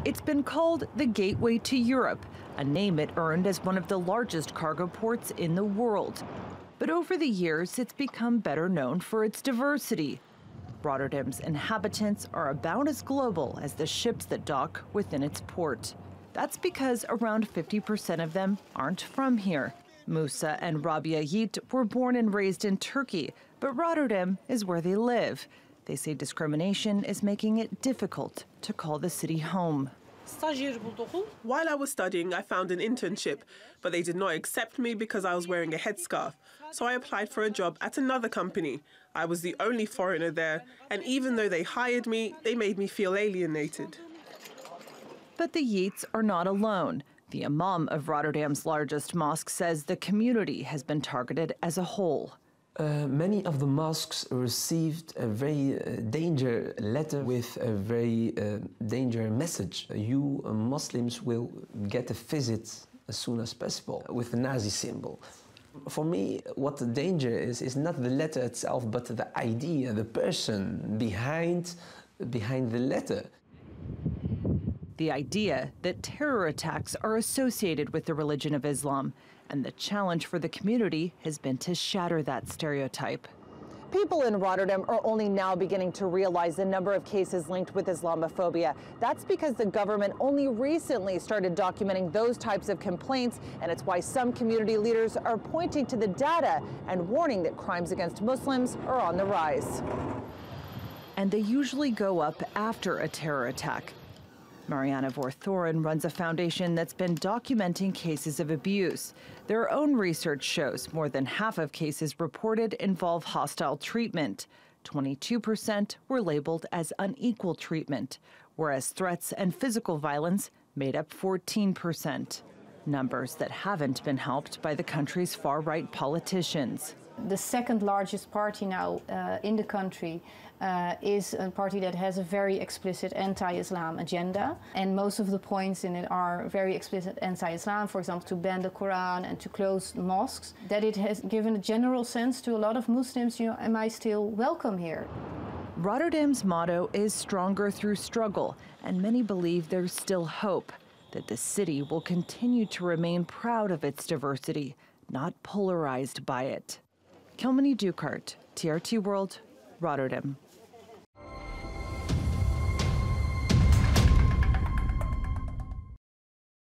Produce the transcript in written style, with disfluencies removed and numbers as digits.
It's been called the gateway to Europe, a name it earned as one of the largest cargo ports in the world. But over the years, it's become better known for its diversity. Rotterdam's inhabitants are about as global as the ships that dock within its port. That's because around 50% of them aren't from here. Musa and Rabia Yiğit were born and raised in Turkey, but Rotterdam is where they live. They say discrimination is making it difficult to call the city home. While I was studying, I found an internship, but they did not accept me because I was wearing a headscarf. So I applied for a job at another company. I was the only foreigner there, and even though they hired me, they made me feel alienated. But the Yiğits are not alone. The imam of Rotterdam's largest mosque says the community has been targeted as a whole. Many of the mosques received a very danger letter with a very danger message. You Muslims will get a visit as soon as possible with the Nazi symbol. For me, what the danger is not the letter itself, but the idea, the person behind the letter. The idea that terror attacks are associated with the religion of Islam, and the challenge for the community has been to shatter that stereotype. People in Rotterdam are only now beginning to realize the number of cases linked with Islamophobia. That's because the government only recently started documenting those types of complaints, and it's why some community leaders are pointing to the data and warning that crimes against Muslims are on the rise. And they usually go up after a terror attack. Mariana Vorthoren runs a foundation that's been documenting cases of abuse. Their own research shows more than half of cases reported involve hostile treatment. 22% were labeled as unequal treatment, whereas threats and physical violence made up 14%. Numbers that haven't been helped by the country's far-right politicians. The second largest party now in the country is a party that has a very explicit anti-Islam agenda, and most of the points in it are very explicit anti-Islam, for example, to ban the Quran and to close mosques, that it has given a general sense to a lot of Muslims, you know, am I still welcome here? Rotterdam's motto is stronger through struggle, and many believe there's still hope that the city will continue to remain proud of its diversity, not polarized by it. Kilmeny Dukart, TRT World, Rotterdam.